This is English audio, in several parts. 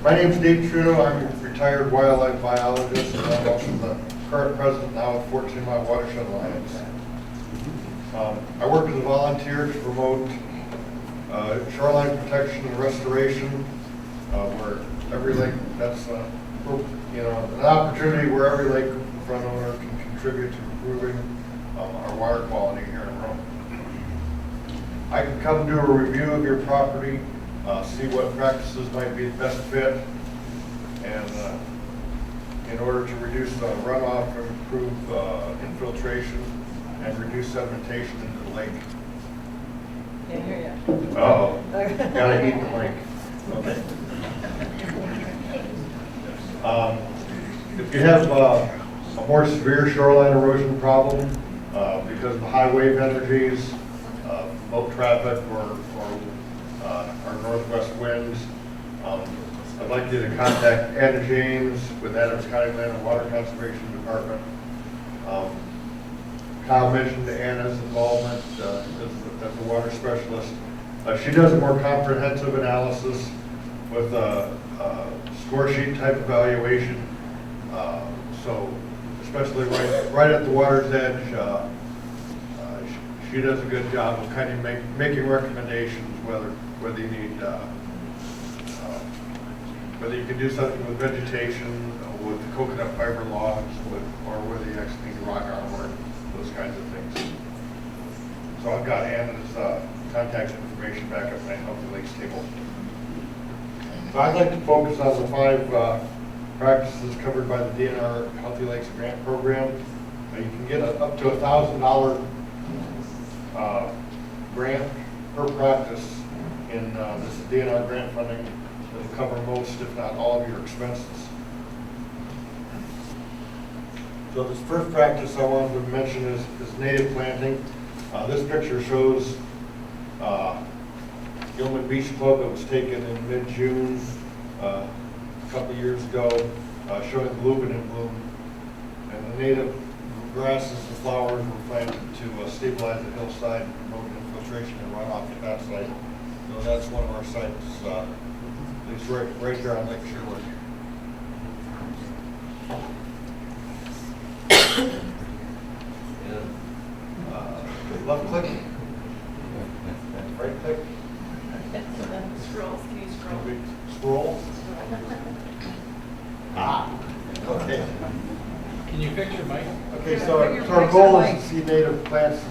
My name's Dave Trudeau. I'm a retired wildlife biologist, and I'm also the current president now of 14 Mile Watershed Alliance. I work as a volunteer to promote shoreline protection and restoration, where every lake, that's an opportunity where every lakefront owner can contribute to improving our water quality here in Rome. I can come do a review of your property, see what practices might be the best fit, and in order to reduce runoff, improve infiltration, and reduce sedimentation into the lake. Can't hear you. Uh-oh, gotta eat the lake. Okay. If you have a more severe shoreline erosion problem because of the high wave energies, boat traffic, or our northwest winds, I'd like you to contact Anna James with Adams County Land and Water Conservation Department. Kyle mentioned Anna's involvement as a water specialist. She does a more comprehensive analysis with a score sheet type evaluation. So especially right at the water's edge, she does a good job of kind of making recommendations whether you need whether you can do something with vegetation, with the coconut fiber logs, or whether you actually need rock armor, those kinds of things. So I've got Anna's contact information back at my Healthy Lakes table. So I'd like to focus on the 5 practices covered by the DNR Healthy Lakes Grant Program. You can get up to $1,000 grant per practice in this DNR grant funding. It'll cover most, if not all, of your expenses. So this first practice I wanted to mention is native planting. This picture shows Gilman Beach Club that was taken in mid-June a couple years ago, showing the lupin in bloom. And the native grasses and flowers were planted to stabilize the hillside and promote infiltration and runoff to that site. So that's one of our sites, at least right there on Lake Sherwood. Left click, right click. Scrolls, can you scroll? Scroll. Okay. Can you fix your mic? Okay, so our goal is to see native plants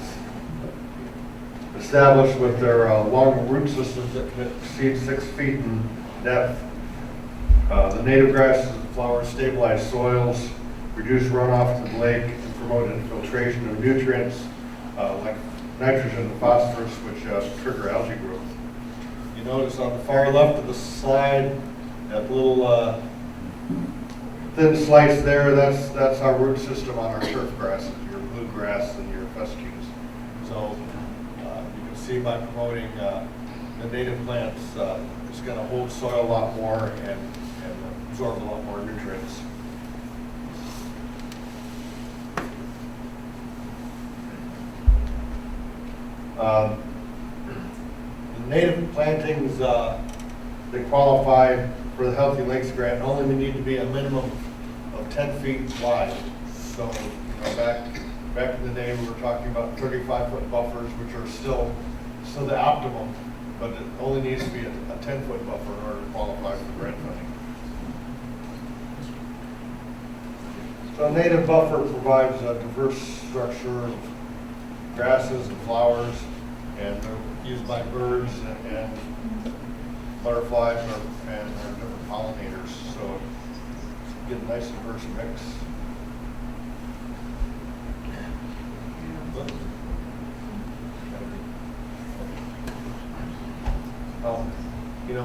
established with their long root systems that can exceed 6 feet in depth. The native grasses and flowers stabilize soils, reduce runoff to the lake, and promote infiltration of nutrients like nitrogen and phosphorus, which trigger algae growth. You notice on the far left of the slide, that little thin slice there, that's our root system on our turf grasses, your bluegrass and your fescues. So you can see by promoting the native plants, it's going to hold soil a lot more and absorb a lot more nutrients. The native plantings that qualify for the Healthy Lakes Grant only need to be a minimum of 10 feet wide. So, back in the day, we were talking about 35-foot buffers, which are still the optimum, but it only needs to be a 10-foot buffer in order to qualify for the grant funding. So a native buffer provides a diverse structure of grasses and flowers, and they're used by birds and butterflies and different pollinators. So get a nice diverse mix. A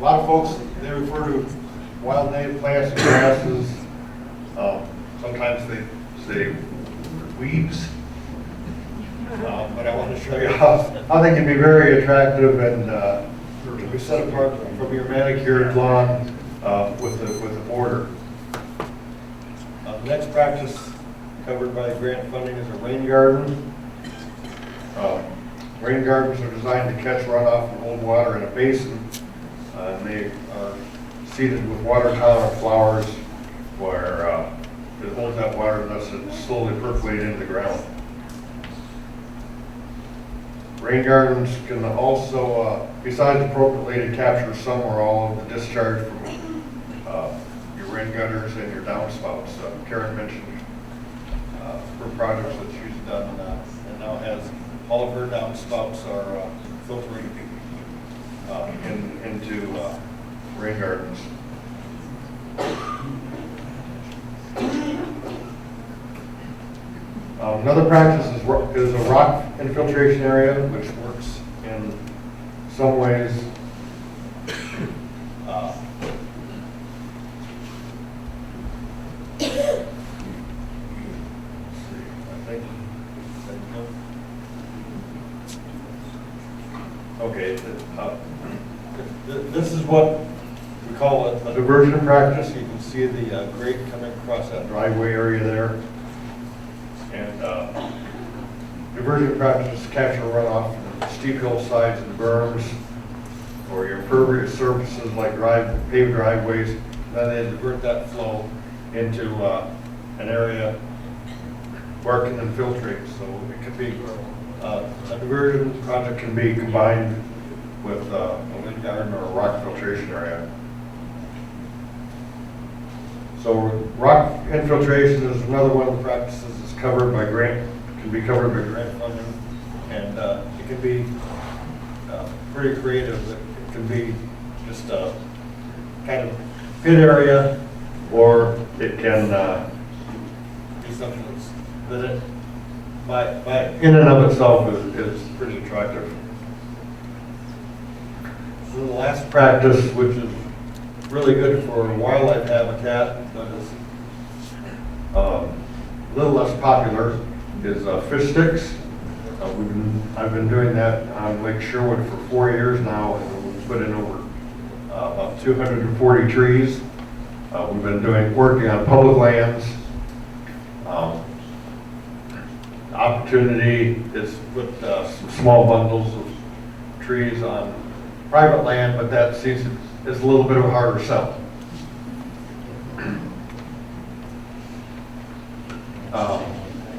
lot of folks, they refer to wild native plants and grasses. Sometimes they say weeds. But I want to show you how they can be very attractive and to be set apart from your manicured lawn with a border. The next practice covered by the grant funding is a rain garden. Rain gardens are designed to catch runoff from old water in a basin. And they are seeded with water tolerant flowers where it holds that water and lets it slowly percolate into the ground. Rain gardens can also, besides appropriately to capture some or all of the discharge from your rain gutters and your downspouts. Karen mentioned her projects that she's done and now has all of her downspouts are filtering into rain gardens. Another practice is a rock infiltration area, which works in some ways. Okay, this is what we call a diversion practice. You can see the grate coming across that driveway area there. And diversion practices capture runoff from steep hillsides and berms, or your impervious surfaces like paved driveways. And then they divert that flow into an area where it can infiltrate. So it can be a diversion project can be combined with a wind garden or a rock filtration area. So rock infiltration is another one of the practices that's covered by grant, can be covered by grant funding, and it can be pretty creative. It can be just a kind of pit area, or it can be something that by in and of itself is pretty attractive. So the last practice, which is really good for wildlife habitat, but is a little less popular, is fish sticks. I've been doing that on Lake Sherwood for 4 years now, and we've put in over about 240 trees. We've been working on public lands. The opportunity is with some small bundles of trees on private land, but that seems is a little bit of a harder sell.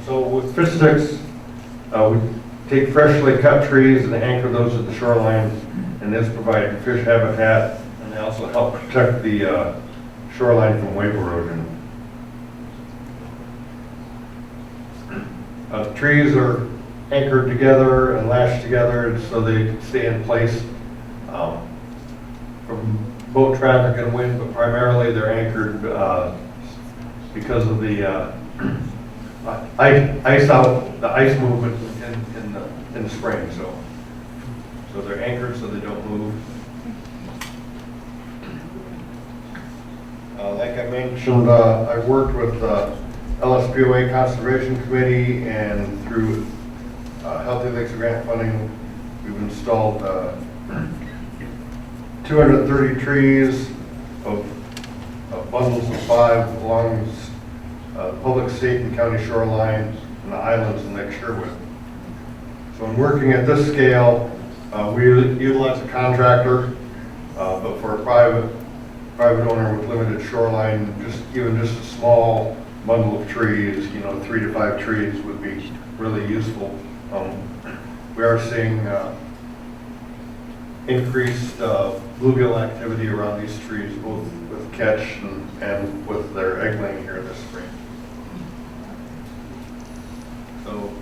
So with fish sticks, we take freshly cut trees and anchor those at the shoreline, and this provides fish habitat, and they also help protect the shoreline from wave erosion. Trees are anchored together and lashed together so they stay in place from boat traffic and wind, but primarily they're anchored because of the ice movement in the spring. So they're anchored so they don't move. Like I mentioned, I worked with LSPOA Conservation Committee, and through Healthy Lakes Grant funding, we've installed 230 trees of bundles of 5 along public, state, and county shoreline and the islands in Lake Sherwood. So in working at this scale, we utilize a contractor, but for a private owner with limited shoreline, even just a small bundle of trees, 3 to 5 trees would be really useful. We are seeing increased bluegill activity around these trees, both with catch and with their egg laying here this spring. So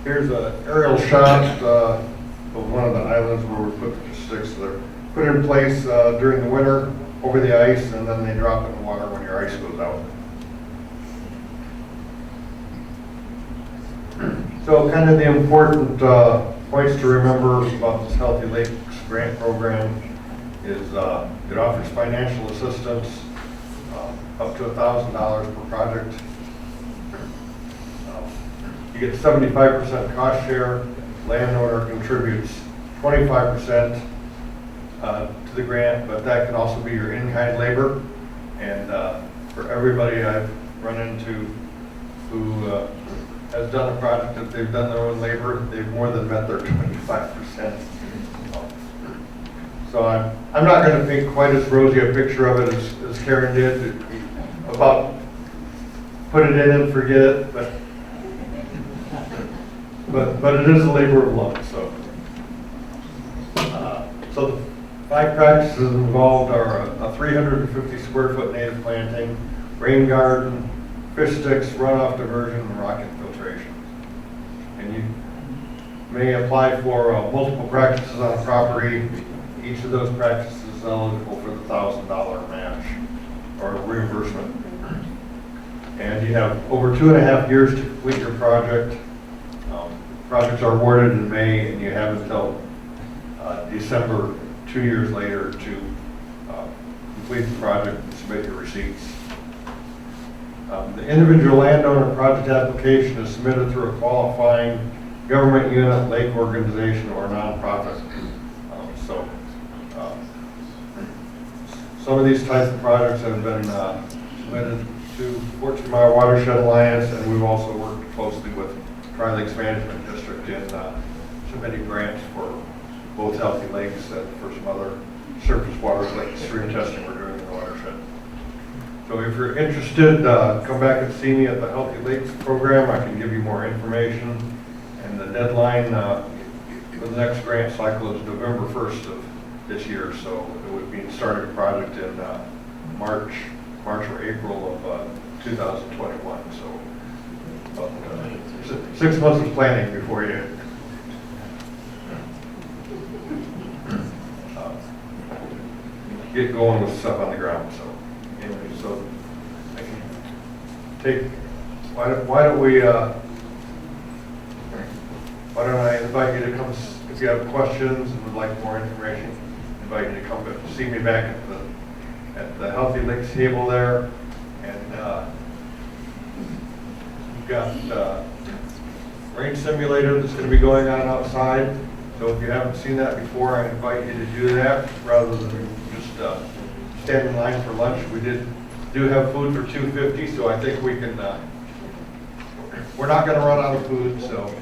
here's an aerial shot of one of the islands where we put the sticks. They're put in place during the winter over the ice, and then they drop in the water when your ice goes out. So kind of the important points to remember about this Healthy Lakes Grant Program is it offers financial assistance up to $1,000 per project. You get 75% cost share. Landowner contributes 25% to the grant, but that can also be your in-kind labor. And for everybody I've run into who has done a project that they've done their own labor, they've more than met their 25%. So I'm not going to paint quite as rosy a picture of it as Karen did, about put it in and forget it, but it is a labor of love, so. So the 5 practices involved are a 350 square foot native planting, rain garden, fish sticks, runoff diversion, and rock infiltration. And you may apply for multiple practices on a property. Each of those practices is eligible for the $1,000 match or reimbursement. And you have over 2.5 years to complete your project. Projects are awarded in May, and you have until December, 2 years later, to complete the project and submit your receipts. The individual landowner project application is submitted through a qualifying government unit, lake organization, or nonprofit. Some of these types of projects have been submitted to 14 Mile Watershed Alliance, and we've also worked closely with Tri-Lakes Management District in submitting grants for both Healthy Lakes and for some other surface waters like stream testing we're doing in the watershed. So if you're interested, come back and see me at the Healthy Lakes program. I can give you more information. And the deadline for the next grant cycle is November 1st of this year. So it would be starting a project in March or April of 2021. So 6 months of planning before you get going with stuff on the ground. So anyway, so I can take. Why don't we? Why don't I invite you to come if you have questions and would like more information? Invite you to come see me back at the Healthy Lakes table there, and we've got rain simulator that's going to be going on outside. So if you haven't seen that before, I invite you to do that rather than just stand in line for lunch. We do have food for $2.50, so I think we can. We're not going to run out of food, so.